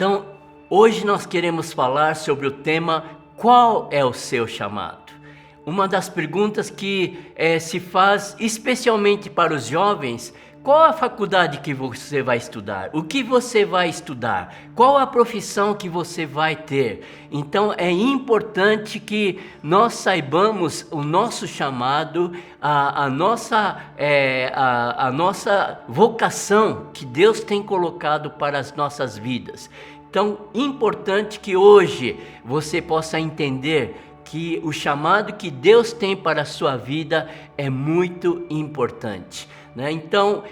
Então, hoje nós queremos falar sobre o tema: qual é o seu chamado? Uma das perguntas que se faz especialmente para os jovens: qual a faculdade que você vai estudar? O que você vai estudar? Qual a profissão que você vai ter? Então é importante que nós saibamos o nosso chamado, a nossa vocação que Deus tem colocado para as nossas vidas. Então, importante que hoje você possa entender que o chamado que Deus tem para a sua vida é muito importante, né? Então,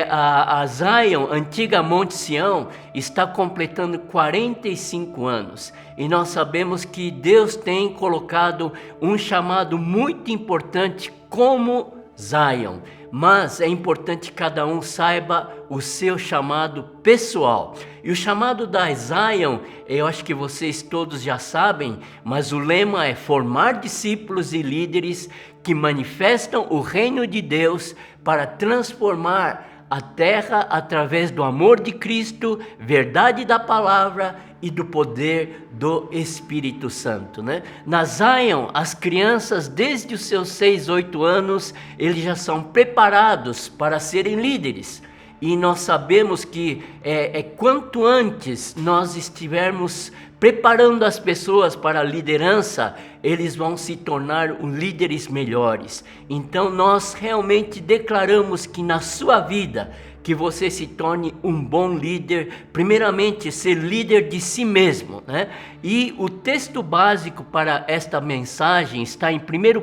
a Zion, antiga Monte Sião, está completando 45 anos. E nós sabemos que Deus tem colocado um chamado muito importante como Zion. Mas é importante que cada um saiba o seu chamado pessoal. E o chamado da Zion, eu acho que vocês todos já sabem, mas o lema é formar discípulos e líderes que manifestam o reino de Deus para transformar a terra através do amor de Cristo, verdade da palavra e do poder do Espírito Santo, né? Na Zion, as crianças desde os seus 6, 8 anos, eles já são preparados para serem líderes. E nós sabemos que quanto antes nós estivermos preparando as pessoas para a liderança, eles vão se tornar líderes melhores. Então nós realmente declaramos que na sua vida, que você se torne um bom líder, primeiramente ser líder de si mesmo, né? E o texto básico para esta mensagem está em 1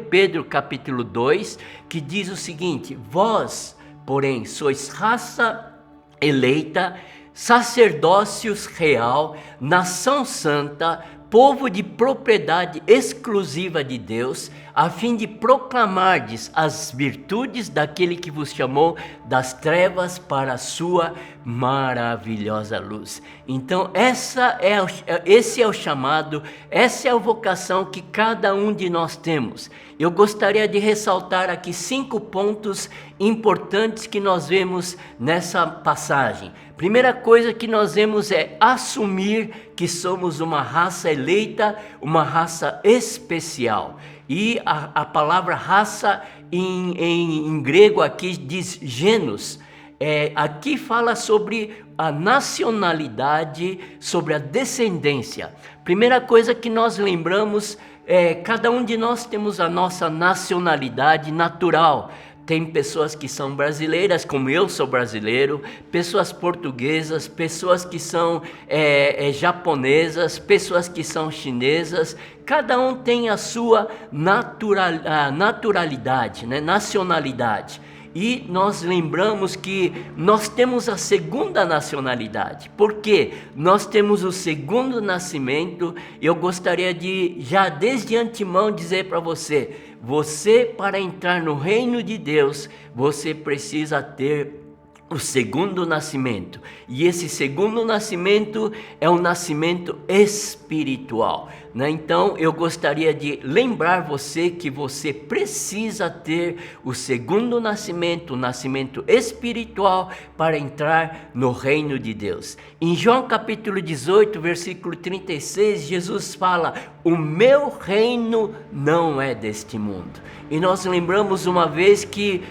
Pedro capítulo 2, que diz o seguinte: vós, porém, sois raça eleita, sacerdócio real, nação santa, povo de propriedade exclusiva de Deus, a fim de proclamardes as virtudes daquele que vos chamou das trevas para a sua maravilhosa luz. Então esse é o chamado, essa é a vocação que cada um de nós temos. Eu gostaria de ressaltar aqui 5 pontos importantes que nós vemos nessa passagem. Primeira coisa que nós vemos é assumir que somos uma raça eleita, uma raça especial. E a palavra raça em grego aqui diz gênus. Aqui fala sobre a nacionalidade, sobre a descendência. Primeira coisa que nós lembramos cada um de nós temos a nossa nacionalidade natural. Tem pessoas que são brasileiras, como eu sou brasileiro, pessoas portuguesas, pessoas que são japonesas, pessoas que são chinesas. Cada um tem a sua naturalidade, né? Nacionalidade. E nós lembramos que nós temos a segunda nacionalidade. Por quê? Nós temos o segundo nascimento. Eu gostaria de, já desde antemão, dizer para você: você, para entrar no reino de Deus, você precisa ter o segundo nascimento. E esse segundo nascimento é um nascimento espiritual, né? Então eu gostaria de lembrar você que você precisa ter o segundo nascimento, o nascimento espiritual, para entrar no reino de Deus. Em João capítulo 18, versículo 36, Jesus fala: o meu reino não é deste mundo. E nós lembramos uma vez que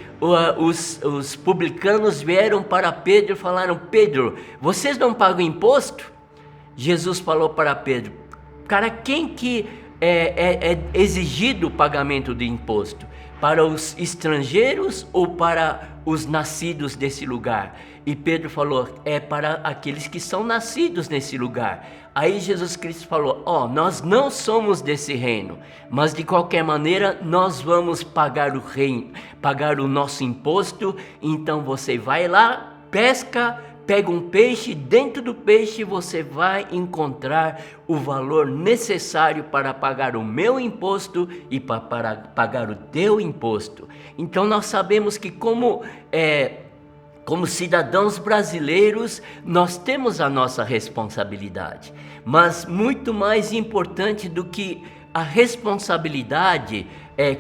os publicanos vieram para Pedro e falaram: Pedro, vocês não pagam imposto? Jesus falou para Pedro: para quem que é exigido o pagamento de imposto? Para os estrangeiros ou para os nascidos desse lugar? E Pedro falou: é para aqueles que são nascidos nesse lugar. Aí Jesus Cristo falou: nós não somos desse reino, mas de qualquer maneira nós vamos pagar o reino, pagar o nosso imposto. Então você vai lá, pesca, pega um peixe, dentro do peixe você vai encontrar o valor necessário para pagar o meu imposto e para pagar o teu imposto. Então nós sabemos que como cidadãos brasileiros, nós temos a nossa responsabilidade. Mas muito mais importante do que a responsabilidade,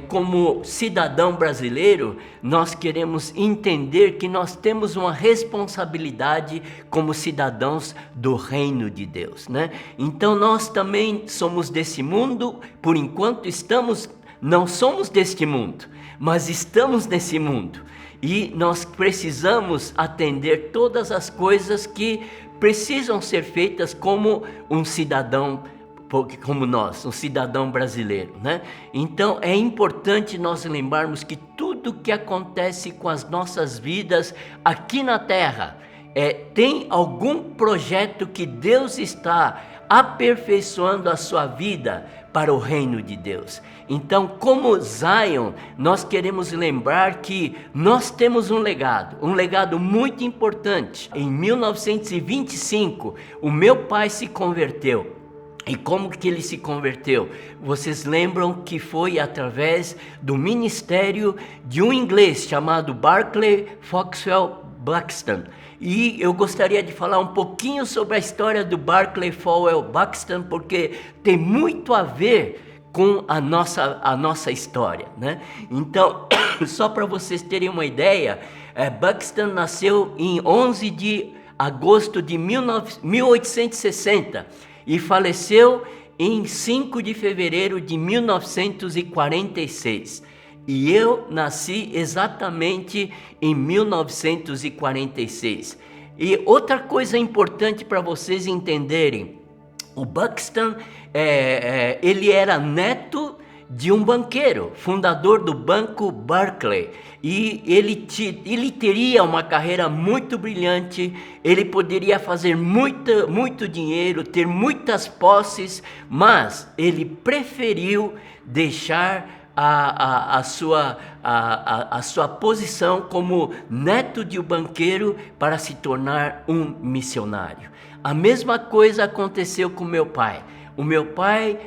como cidadão brasileiro, nós queremos entender que nós temos uma responsabilidade como cidadãos do reino de Deus, né? Então nós também somos desse mundo, por enquanto não somos deste mundo, mas estamos nesse mundo. E nós precisamos atender todas as coisas que precisam ser feitas como um cidadão, como nós, um cidadão brasileiro, né? Então é importante nós lembrarmos que tudo que acontece com as nossas vidas aqui na terra tem algum projeto que Deus está aperfeiçoando a sua vida para o reino de Deus. Então, como Zion, nós queremos lembrar que nós temos um legado muito importante. Em 1925, o meu pai se converteu. E como que ele se converteu? Vocês lembram que foi através do ministério de um inglês chamado Barclay Foxwell Buxton. E eu gostaria de falar um pouquinho sobre a história do Barclay Foxwell Buxton, porque tem muito a ver com a nossa história, né? Então, só para vocês terem uma ideia, Buxton nasceu em 11 de agosto de 1860 e faleceu em 5 de fevereiro de 1946. E eu nasci exatamente em 1946. E outra coisa importante para vocês entenderem, o Buxton, ele era neto de um banqueiro, fundador do Banco Barclay, e ele teria uma carreira muito brilhante, ele poderia fazer muito dinheiro, ter muitas posses, mas ele preferiu deixar a sua posição como neto de um banqueiro para se tornar um missionário. A mesma coisa aconteceu com meu pai. O meu pai,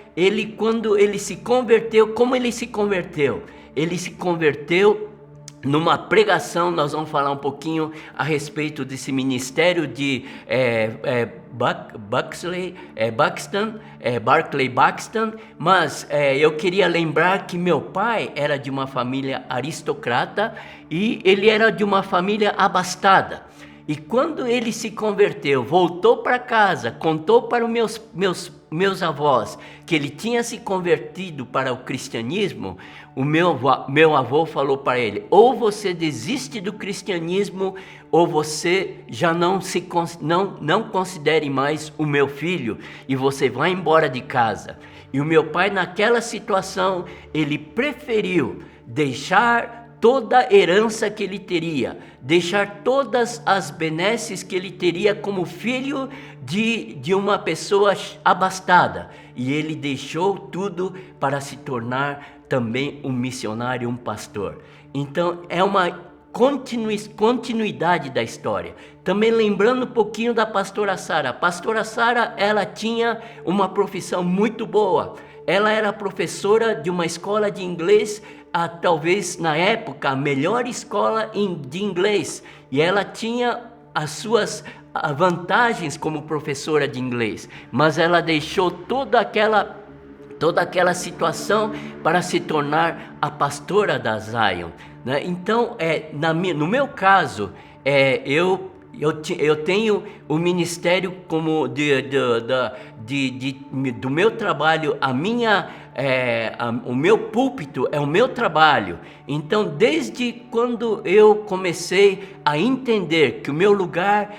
quando ele se converteu, como ele se converteu? Ele se converteu numa pregação. Nós vamos falar um pouquinho a respeito desse ministério de Barclay Buxton, mas eu queria lembrar que meu pai era de uma família aristocrata e ele era de uma família abastada. E quando ele se converteu, voltou para casa, contou para os meus avós que ele tinha se convertido para o cristianismo, o meu avô falou para ele: ou você desiste do cristianismo, ou você já não considere mais o meu filho e você vai embora de casa. E o meu pai, naquela situação, ele preferiu deixar toda a herança que ele teria, deixar todas as benesses que ele teria como filho de uma pessoa abastada, e ele deixou tudo para se tornar também um missionário, um pastor. Então é uma continuidade da história. Também lembrando um pouquinho da pastora Sara. A pastora Sara, ela tinha uma profissão muito boa. Ela era professora de uma escola de inglês, talvez na época a melhor escola de inglês, e ela tinha as suas vantagens como professora de inglês, mas ela deixou toda aquela situação para se tornar a pastora da Zion, né? Então, no meu caso, eu tenho o ministério como do meu trabalho, o meu púlpito é o meu trabalho. Então, desde quando eu comecei a entender que o meu lugar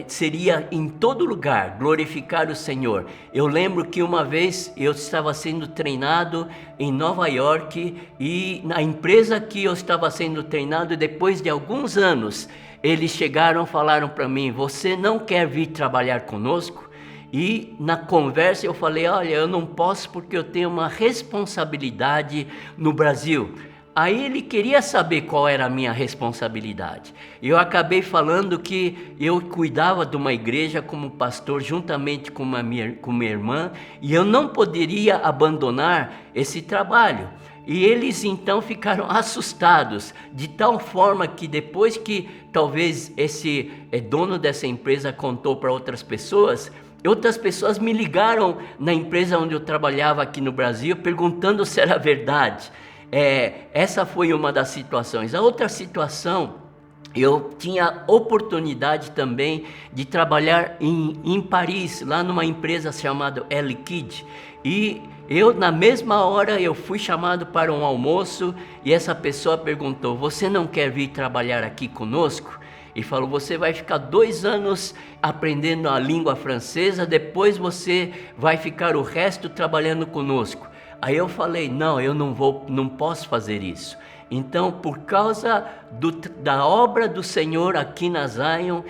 seria em todo lugar glorificar o Senhor. Eu lembro que uma vez eu estava sendo treinado em Nova York, e na empresa que eu estava sendo treinado, depois de alguns anos, eles falaram para mim: você não quer vir trabalhar conosco? E na conversa eu falei: olha, eu não posso porque eu tenho uma responsabilidade no Brasil. Aí ele queria saber qual era a minha responsabilidade. Eu acabei falando que eu cuidava de uma igreja como pastor juntamente com minha irmã, e eu não poderia abandonar esse trabalho. E eles então ficaram assustados, de tal forma que depois que talvez esse dono dessa empresa contou para outras pessoas, outras pessoas me ligaram na empresa onde eu trabalhava aqui no Brasil, perguntando se era verdade. Essa foi uma das situações. A outra situação, eu tinha oportunidade também de trabalhar em Paris, lá numa empresa chamada Air Liquide, e eu, na mesma hora, eu fui chamado para um almoço e essa pessoa perguntou: você não quer vir trabalhar aqui conosco? E falou: você vai ficar 2 anos aprendendo a língua francesa, depois você vai ficar o resto trabalhando conosco. Aí eu falei: não, eu não posso fazer isso. Então, por causa da obra do Senhor aqui na Zion,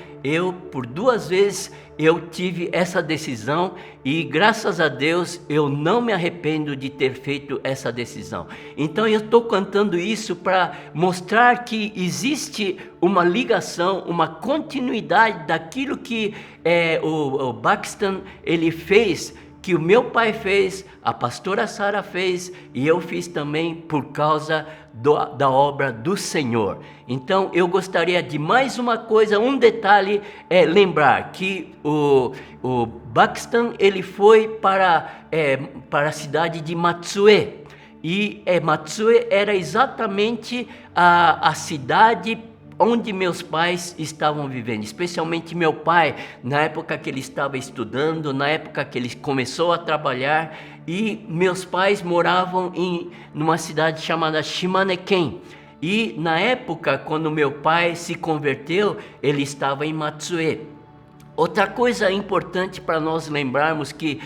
por 2 vezes, eu tive essa decisão e, graças a Deus, eu não me arrependo de ter feito essa decisão. Então, eu estou cantando isso para mostrar que existe uma ligação, uma continuidade daquilo que o Buxton ele fez, que o meu pai fez, a pastora Sara fez e eu fiz também por causa da obra do Senhor. Então eu gostaria de mais uma coisa, um detalhe, lembrar que o Buxton ele foi para a cidade de Matsue, e Matsue era exatamente a cidade onde meus pais estavam vivendo, especialmente meu pai, na época que ele estava estudando, na época que ele começou a trabalhar, e meus pais moravam numa cidade chamada Shimaneken. E na época, quando meu pai se converteu, ele estava em Matsue. Outra coisa importante para nós lembrarmos que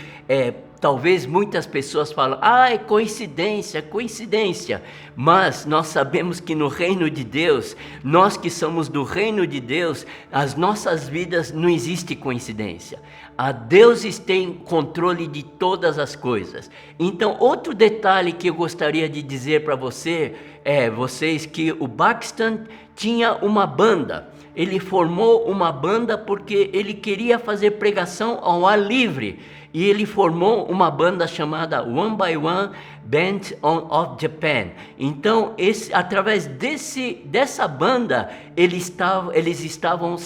talvez muitas pessoas falam: é coincidência, coincidência. Mas nós sabemos que no reino de Deus, nós que somos do reino de Deus, as nossas vidas não existe coincidência. A Deus tem controle de todas as coisas. Então, outro detalhe que eu gostaria de dizer para vocês, que o Buxton tinha uma banda. Ele formou uma banda porque ele queria fazer pregação ao ar livre. E ele formou uma banda chamada One by One Band of Japan. Então, através dessa banda, eles estavam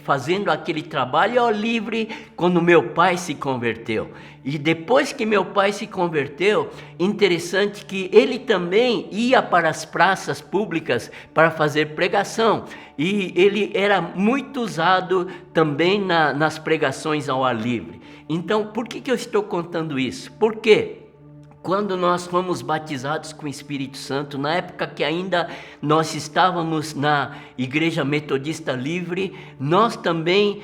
fazendo aquele trabalho ao livre quando meu pai se converteu. E depois que meu pai se converteu, interessante que ele também ia para as praças públicas para fazer pregação. E ele era muito usado também nas pregações ao ar livre. Então, por que eu estou contando isso? Porque quando nós fomos batizados com o Espírito Santo, na época que ainda nós estávamos na Igreja Metodista Livre, nós também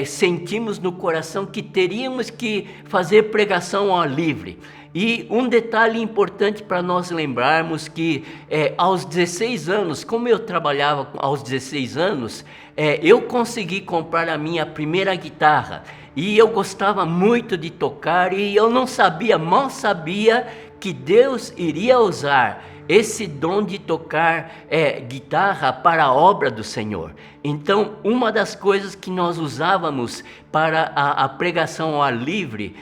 sentimos no coração que teríamos que fazer pregação ao ar livre. E um detalhe importante para nós lembrarmos que aos 16 anos, como eu trabalhava aos 16 anos, eu consegui comprar a minha primeira guitarra. E eu gostava muito de tocar e eu mal sabia que Deus iria usar esse dom de tocar guitarra para a obra do Senhor. Então, uma das coisas que nós usávamos para a pregação ao ar livre,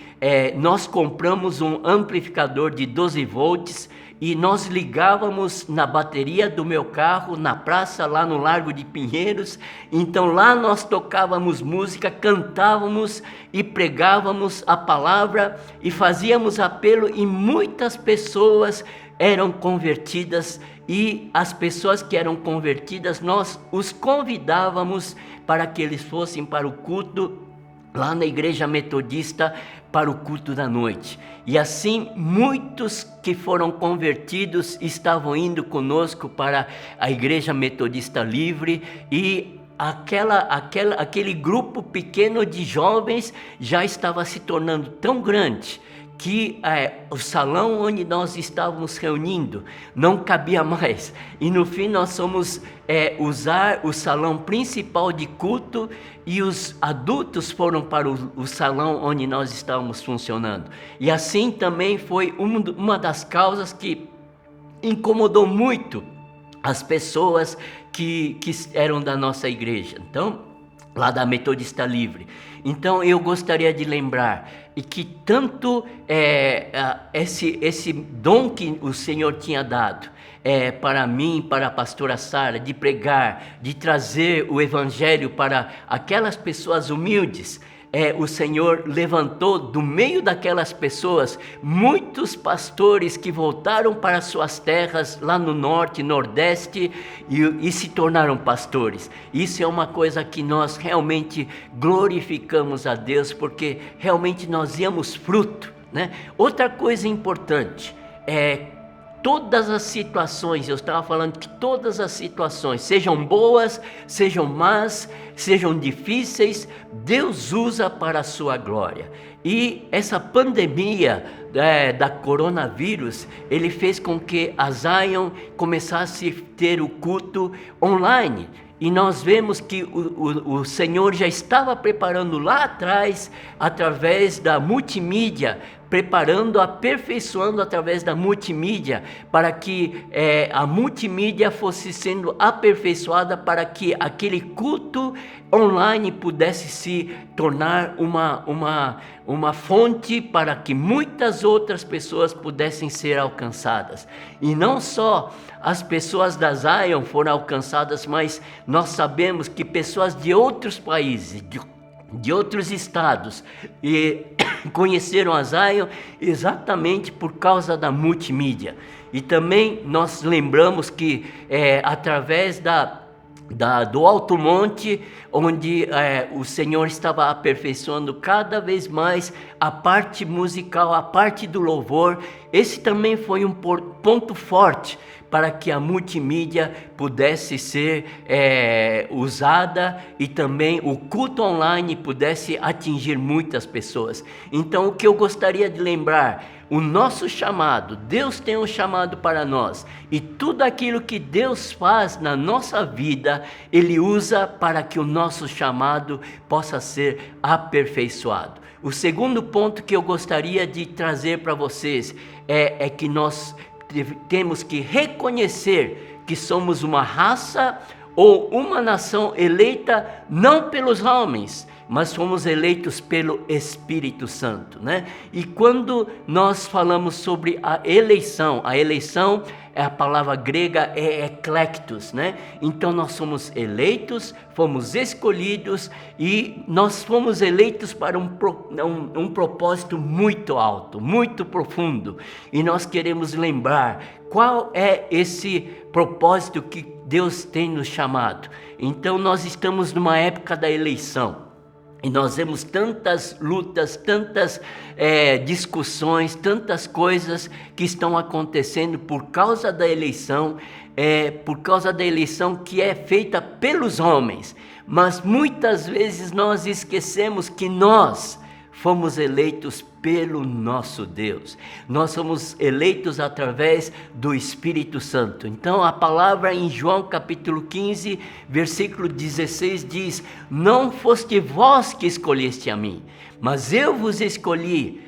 nós compramos um amplificador de 12 volts e nós ligávamos na bateria do meu carro, na praça, lá no Largo de Pinheiros. Então lá nós tocávamos música, cantávamos e pregávamos a palavra e fazíamos apelo, e muitas pessoas eram convertidas, e as pessoas que eram convertidas, nós os convidávamos para que eles fossem para o culto lá na Igreja Metodista, para o culto da noite. E assim, muitos que foram convertidos estavam indo conosco para a Igreja Metodista Livre, e aquele grupo pequeno de jovens já estava se tornando tão grande que o salão onde nós estávamos reunindo não cabia mais. E no fim nós fomos usar o salão principal de culto, e os adultos foram para o salão onde nós estávamos funcionando. E assim também foi uma das causas que incomodou muito as pessoas que eram da nossa igreja. Então, lá da Metodista Livre. Então eu gostaria de lembrar que tanto esse dom que o Senhor tinha dado para mim, para a pastora Sara, de pregar, de trazer o evangelho para aquelas pessoas humildes, o Senhor levantou do meio daquelas pessoas muitos pastores que voltaram para suas terras lá no norte, nordeste e se tornaram pastores. Isso é uma coisa que nós realmente glorificamos a Deus, porque realmente nós víamos fruto, né? Outra coisa importante todas as situações, eu estava falando que todas as situações, sejam boas, sejam más, sejam difíceis, Deus usa para a sua glória. E essa pandemia da coronavírus, ele fez com que a Zion começasse a ter o culto online. E nós vemos que o Senhor já estava preparando lá atrás, através da multimídia, preparando, aperfeiçoando através da multimídia, para que a multimídia fosse sendo aperfeiçoada, para que aquele culto online pudesse se tornar uma fonte para que muitas outras pessoas pudessem ser alcançadas. E não só as pessoas da Zion foram alcançadas, mas nós sabemos que pessoas de outros países, de outros estados, e conheceram a Zion exatamente por causa da multimídia. E também nós lembramos que através do Alto Monte, onde o Senhor estava aperfeiçoando cada vez mais a parte musical, a parte do louvor. Esse também foi um ponto forte para que a multimídia pudesse ser usada e também o culto online pudesse atingir muitas pessoas. Então, o que eu gostaria de lembrar, o nosso chamado, Deus tem um chamado para nós, e tudo aquilo que Deus faz na nossa vida, Ele usa para que o nosso chamado possa ser aperfeiçoado. O segundo ponto que eu gostaria de trazer para vocês é que nós temos que reconhecer que somos uma raça ou uma nação eleita não pelos homens, mas fomos eleitos pelo Espírito Santo, né? E quando nós falamos sobre a eleição a palavra grega é eclectos, né? Então nós somos eleitos, fomos escolhidos e nós fomos eleitos para um propósito muito alto, muito profundo. E nós queremos lembrar qual é esse propósito que Deus tem nos chamado. Então nós estamos numa época da eleição. E nós vemos tantas lutas, tantas discussões, tantas coisas que estão acontecendo por causa da eleição, que é feita pelos homens. Mas muitas vezes nós esquecemos que nós fomos eleitos pelo nosso Deus. Nós somos eleitos através do Espírito Santo. Então a palavra em João capítulo 15, versículo 16 diz: não foste vós que escolheste a mim, mas eu vos escolhi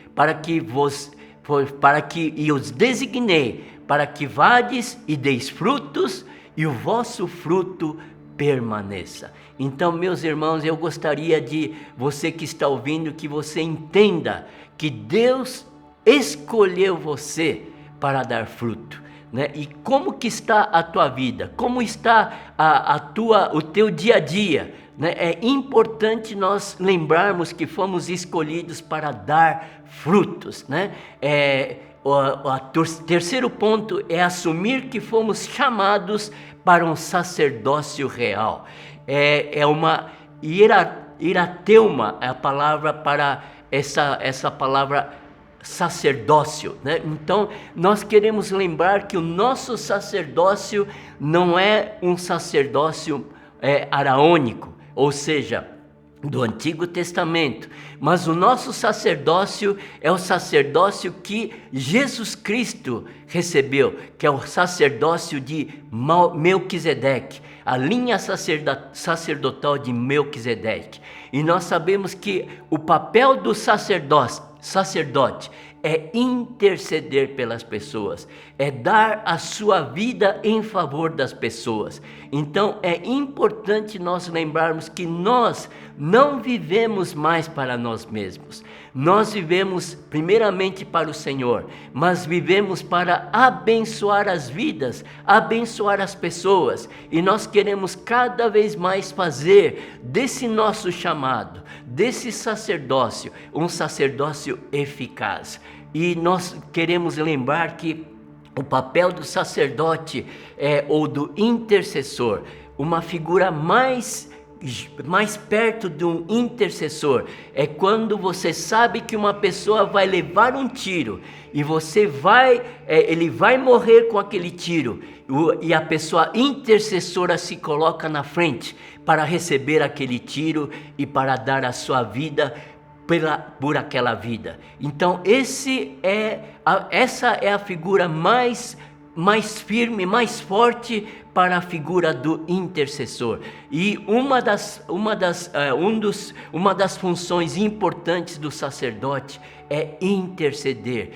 e os designei, para que vades e deis frutos, e o vosso fruto permaneça. Então, meus irmãos, eu gostaria de você que está ouvindo, que você entenda que Deus escolheu você para dar fruto, né? E como que está a tua vida? Como está o teu dia a dia? Né? É importante nós lembrarmos que fomos escolhidos para dar frutos, né? O terceiro ponto é assumir que fomos chamados para um sacerdócio real. É uma irateuma, é a palavra para essa palavra sacerdócio, né? Então nós queremos lembrar que o nosso sacerdócio não é um sacerdócio araônico, ou seja, do Antigo Testamento, mas o nosso sacerdócio é o sacerdócio que Jesus Cristo recebeu, que é o sacerdócio de Melquisedeque, a linha sacerdotal de Melquisedeque. E nós sabemos que o papel do sacerdote é interceder pelas pessoas, é dar a sua vida em favor das pessoas. Então é importante nós lembrarmos que nós não vivemos mais para nós mesmos. Nós vivemos primeiramente para o Senhor, mas vivemos para abençoar as vidas, abençoar as pessoas. E nós queremos cada vez mais fazer desse nosso chamado, desse sacerdócio, um sacerdócio eficaz. E nós queremos lembrar que o papel do sacerdote ou do intercessor, uma figura mais perto de um intercessor, é quando você sabe que uma pessoa vai levar um tiro e ele vai morrer com aquele tiro, e a pessoa intercessora se coloca na frente para receber aquele tiro e para dar a sua vida por aquela vida. Então essa é a figura mais firme, mais forte para a figura do intercessor. E uma das funções importantes do sacerdote é interceder,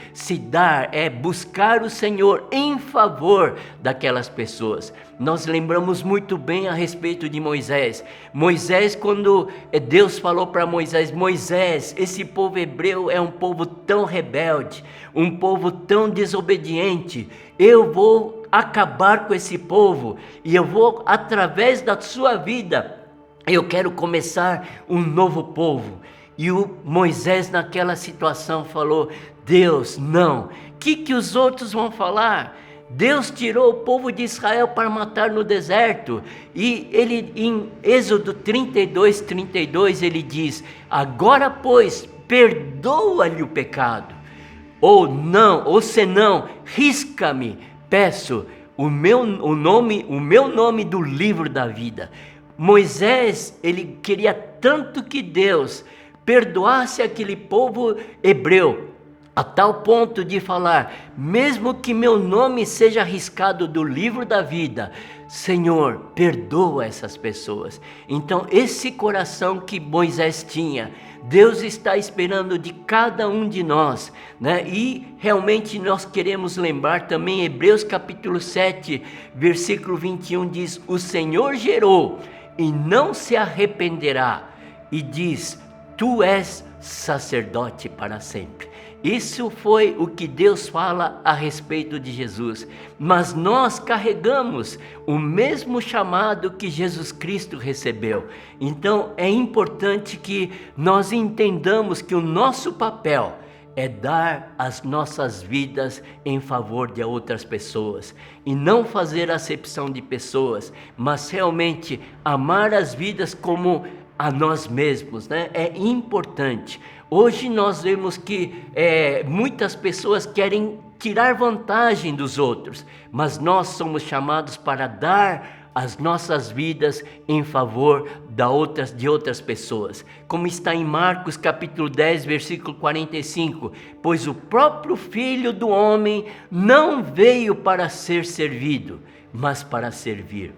buscar o Senhor em favor daquelas pessoas. Nós lembramos muito bem a respeito de Moisés. Moisés, quando Deus falou para Moisés: Moisés, esse povo hebreu é um povo tão rebelde, um povo tão desobediente, eu vou acabar com esse povo e eu vou, através da sua vida, eu quero começar um novo povo. E o Moisés naquela situação falou: Deus, não, o que os outros vão falar? Deus tirou o povo de Israel para matar no deserto. E ele, em Êxodo 32, ele diz: agora pois, perdoa-lhe o pecado. Ou senão, risca-me, peço, o meu nome do livro da vida. Moisés, ele queria tanto que Deus perdoasse aquele povo hebreu, a tal ponto de falar: mesmo que meu nome seja riscado do livro da vida, Senhor, perdoa essas pessoas. Então esse coração que Moisés tinha, Deus está esperando de cada um de nós, né? E realmente nós queremos lembrar também, Hebreus capítulo 7, versículo 21 diz: o Senhor gerou e não se arrependerá, e diz: tu és sacerdote para sempre. Isso foi o que Deus fala a respeito de Jesus. Mas nós carregamos o mesmo chamado que Jesus Cristo recebeu. Então é importante que nós entendamos que o nosso papel é dar as nossas vidas em favor de outras pessoas. E não fazer acepção de pessoas, mas realmente amar as vidas como a nós mesmos, né? É importante. Hoje nós vemos que muitas pessoas querem tirar vantagem dos outros, mas nós somos chamados para dar as nossas vidas em favor de outras pessoas. Como está em Marcos capítulo 10, versículo 45, pois o próprio Filho do Homem não veio para ser servido, mas para servir,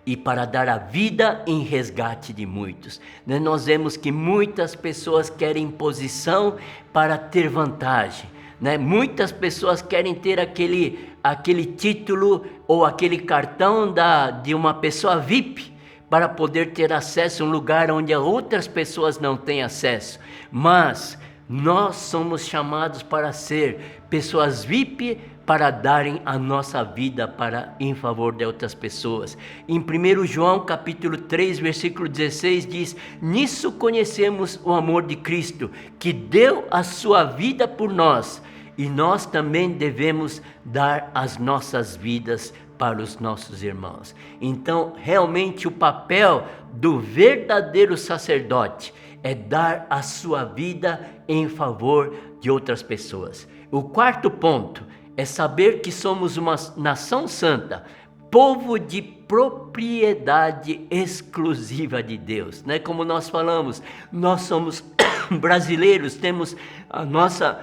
e para dar a vida em resgate de muitos. Nós vemos que muitas pessoas querem posição para ter vantagem, né? Muitas pessoas querem ter aquele título ou aquele cartão de uma pessoa VIP, para poder ter acesso a um lugar onde outras pessoas não têm acesso. Mas nós somos chamados para ser pessoas VIP, para darem a nossa vida em favor de outras pessoas. Em 1 João capítulo 3, versículo 16 diz: nisso conhecemos o amor de Cristo, que deu a sua vida por nós, e nós também devemos dar as nossas vidas para os nossos irmãos. Então, realmente o papel do verdadeiro sacerdote é dar a sua vida em favor de outras pessoas. O quarto ponto é saber que somos uma nação santa, povo de propriedade exclusiva de Deus, né? Como nós falamos, nós somos brasileiros, temos a nossa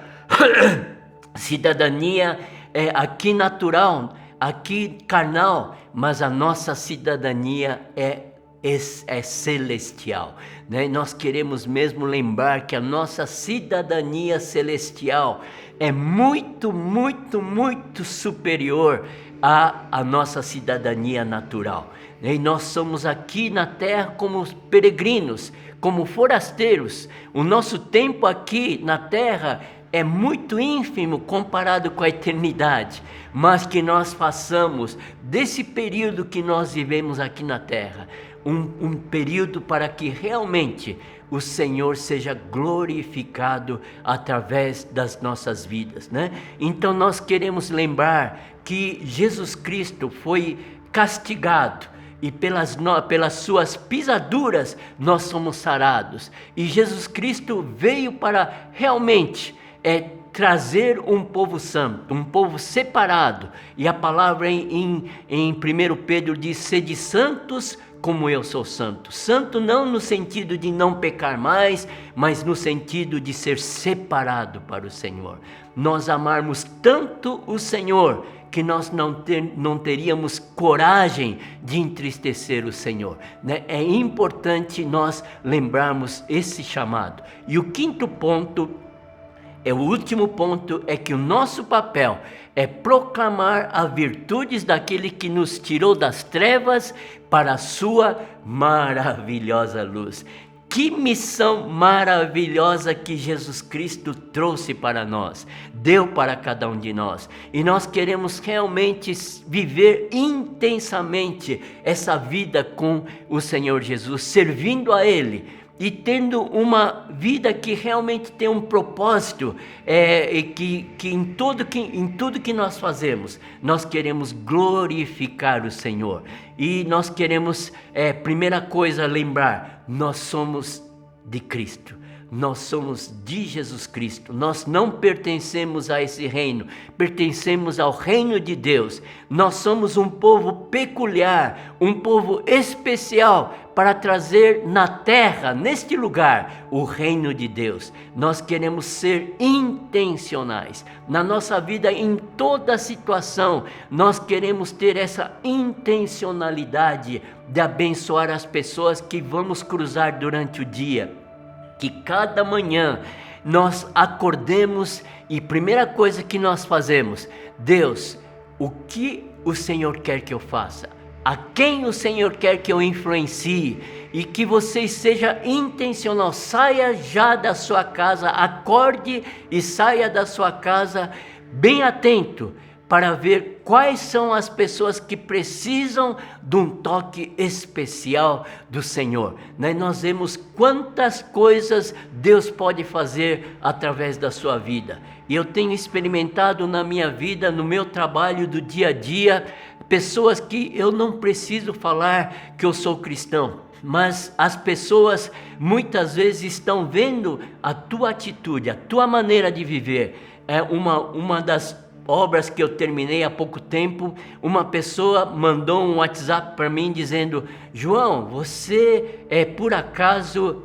cidadania aqui natural, aqui carnal, mas a nossa cidadania é celestial, né? Nós queremos mesmo lembrar que a nossa cidadania celestial é muito, muito, muito superior à nossa cidadania natural. E nós somos aqui na terra como peregrinos, como forasteiros. O nosso tempo aqui na terra é muito ínfimo comparado com a eternidade, mas que nós façamos desse período que nós vivemos aqui na terra um período para que realmente o Senhor seja glorificado através das nossas vidas, né? Então nós queremos lembrar que Jesus Cristo foi castigado e pelas suas pisaduras nós somos sarados. E Jesus Cristo veio para realmente trazer um povo santo, um povo separado. E a palavra em 1 Pedro diz: sede santos como eu sou santo. Santo não no sentido de não pecar mais, mas no sentido de ser separado para o Senhor. Nós amarmos tanto o Senhor que nós não teríamos coragem de entristecer o Senhor, né? É importante nós lembrarmos esse chamado. E o quinto ponto, o último ponto, é que o nosso papel é proclamar as virtudes daquele que nos tirou das trevas para a sua maravilhosa luz. Que missão maravilhosa que Jesus Cristo trouxe para nós, deu para cada um de nós. E nós queremos realmente viver intensamente essa vida com o Senhor Jesus, servindo a Ele e tendo uma vida que realmente tem um propósito, que em tudo que nós fazemos, nós queremos glorificar o Senhor. E nós queremos, primeira coisa, lembrar, nós somos de Cristo. Nós somos de Jesus Cristo. Nós não pertencemos a esse reino, pertencemos ao reino de Deus. Nós somos um povo peculiar, um povo especial para trazer na terra, neste lugar, o reino de Deus. Nós queremos ser intencionais na nossa vida, em toda situação. Nós queremos ter essa intencionalidade de abençoar as pessoas que vamos cruzar durante o dia. Que cada manhã nós acordemos e primeira coisa que nós fazemos: Deus, o que o Senhor quer que eu faça? A quem o Senhor quer que eu influencie? E que você seja intencional, saia já da sua casa, acorde e saia da sua casa bem atento para ver quais são as pessoas que precisam de um toque especial do Senhor. Nós vemos quantas coisas Deus pode fazer através da sua vida. E eu tenho experimentado na minha vida, no meu trabalho do dia a dia, pessoas que eu não preciso falar que eu sou cristão, mas as pessoas muitas vezes estão vendo a tua atitude, a tua maneira de viver. É uma das obras que eu terminei há pouco tempo, uma pessoa mandou um WhatsApp para mim dizendo: João, você por acaso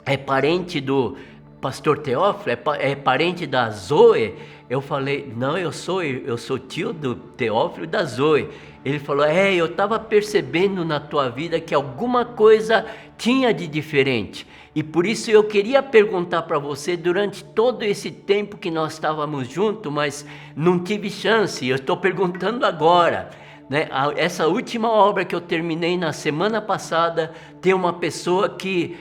é parente do pastor Teófilo? É parente da Zoe? Eu falei: não, eu sou tio do Teófilo e da Zoe. Ele falou: eu estava percebendo na tua vida que alguma coisa tinha de diferente. E por isso eu queria perguntar para você durante todo esse tempo que nós estávamos juntos, mas não tive chance. Eu estou perguntando agora, né? Essa última obra que eu terminei na semana passada, tem uma pessoa que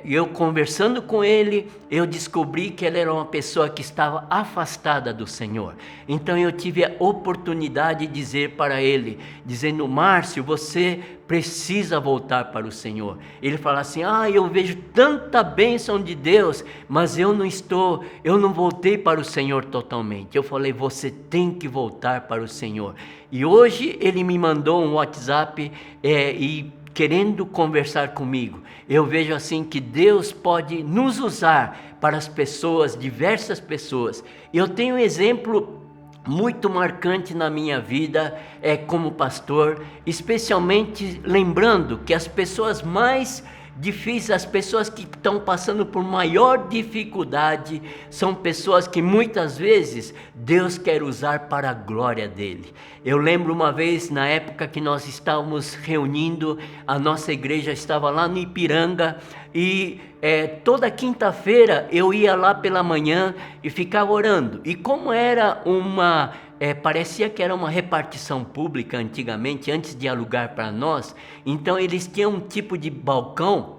eu conversando com ele, eu descobri que ela era uma pessoa que estava afastada do Senhor. Então eu tive a oportunidade de dizer para ele, dizendo: Márcio, você precisa voltar para o Senhor. Ele fala assim: eu vejo tanta bênção de Deus, mas eu não voltei para o Senhor totalmente. Eu falei: você tem que voltar para o Senhor. E hoje ele me mandou um WhatsApp e querendo conversar comigo. Eu vejo assim que Deus pode nos usar para as pessoas, diversas pessoas. Eu tenho um exemplo muito marcante na minha vida como pastor, especialmente lembrando que as pessoas mais difíceis, as pessoas que estão passando por maior dificuldade, são pessoas que muitas vezes Deus quer usar para a glória dele. Eu lembro uma vez, na época que nós estávamos reunindo, a nossa igreja estava lá no Ipiranga, e toda quinta-feira eu ia lá pela manhã e ficava orando. E como era parecia que era uma repartição pública antigamente, antes de alugar para nós, então eles tinham um tipo de balcão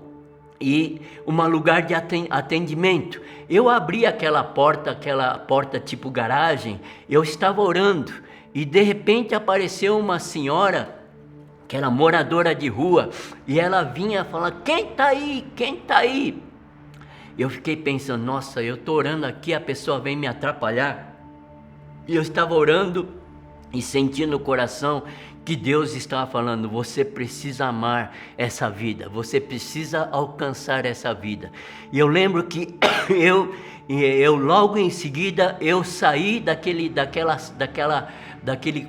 e um lugar de atendimento. Eu abri aquela porta tipo garagem, eu estava orando e de repente apareceu uma senhora que era moradora de rua, e ela vinha falar: quem está aí? Quem está aí? Eu fiquei pensando: nossa, eu estou orando aqui, a pessoa vem me atrapalhar. E eu estava orando e sentindo no coração que Deus estava falando: você precisa amar essa vida, você precisa alcançar essa vida. E eu lembro que eu logo em seguida eu saí daquele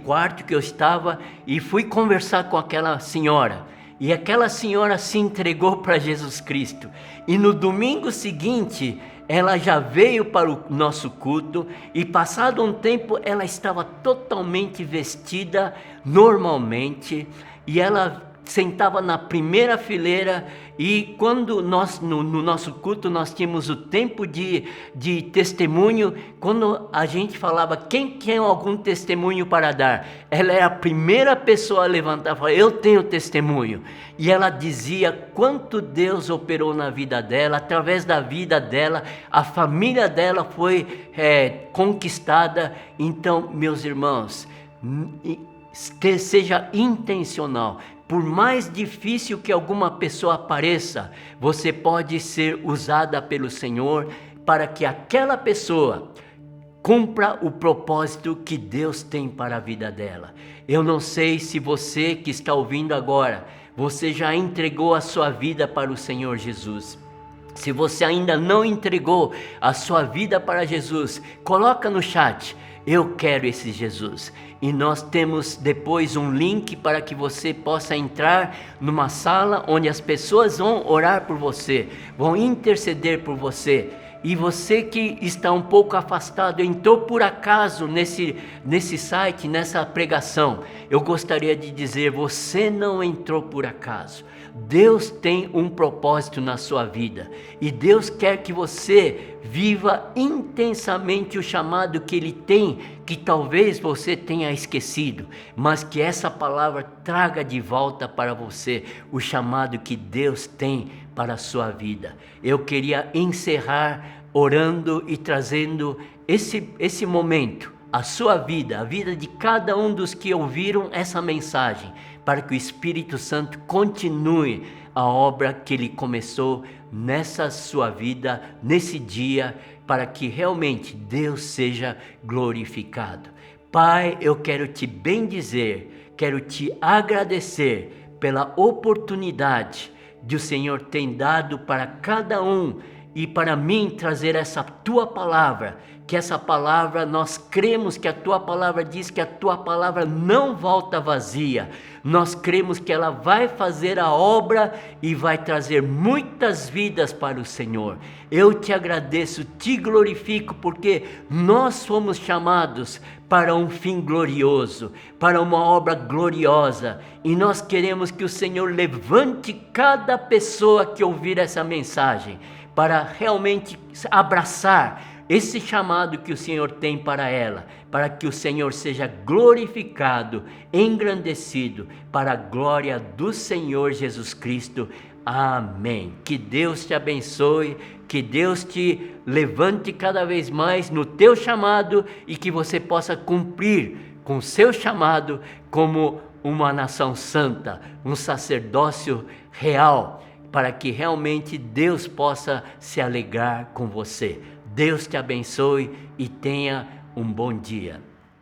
quarto que eu estava e fui conversar com aquela senhora. E aquela senhora se entregou para Jesus Cristo. E no domingo seguinte, ela já veio para o nosso culto, e passado um tempo ela estava totalmente vestida normalmente, e ela sentava na primeira fileira. E quando nós no nosso culto nós tínhamos o tempo de testemunho, quando a gente falava quem tem algum testemunho para dar, ela era a primeira pessoa a levantar e falar: eu tenho testemunho. E ela dizia quanto Deus operou na vida dela, através da vida dela, a família dela foi conquistada. Então, meus irmãos, seja intencional. Por mais difícil que alguma pessoa pareça, você pode ser usada pelo Senhor para que aquela pessoa cumpra o propósito que Deus tem para a vida dela. Eu não sei se você que está ouvindo agora, você já entregou a sua vida para o Senhor Jesus. Se você ainda não entregou a sua vida para Jesus, coloca no chat: eu quero esse Jesus. E nós temos depois um link para que você possa entrar numa sala onde as pessoas vão orar por você, vão interceder por você. E você que está um pouco afastado, entrou por acaso nesse site, nessa pregação, eu gostaria de dizer: você não entrou por acaso. Deus tem um propósito na sua vida, e Deus quer que você viva intensamente o chamado que Ele tem, que talvez você tenha esquecido, mas que essa palavra traga de volta para você o chamado que Deus tem para a sua vida. Eu queria encerrar orando e trazendo esse momento, a sua vida, a vida de cada um dos que ouviram essa mensagem, para que o Espírito Santo continue a obra que Ele começou nessa sua vida, nesse dia, para que realmente Deus seja glorificado. Pai, eu quero te bendizer, quero te agradecer pela oportunidade que o Senhor tem dado para cada um, e para mim trazer essa tua palavra, que essa palavra, nós cremos que a tua palavra diz que a tua palavra não volta vazia. Nós cremos que ela vai fazer a obra e vai trazer muitas vidas para o Senhor. Eu te agradeço, te glorifico, porque nós fomos chamados para um fim glorioso, para uma obra gloriosa, e nós queremos que o Senhor levante cada pessoa que ouvir essa mensagem, para realmente abraçar esse chamado que o Senhor tem para ela, para que o Senhor seja glorificado, engrandecido, para a glória do Senhor Jesus Cristo. Amém. Que Deus te abençoe, que Deus te levante cada vez mais no teu chamado, e que você possa cumprir com o seu chamado como uma nação santa, um sacerdócio real, para que realmente Deus possa se alegrar com você. Deus te abençoe e tenha um bom dia.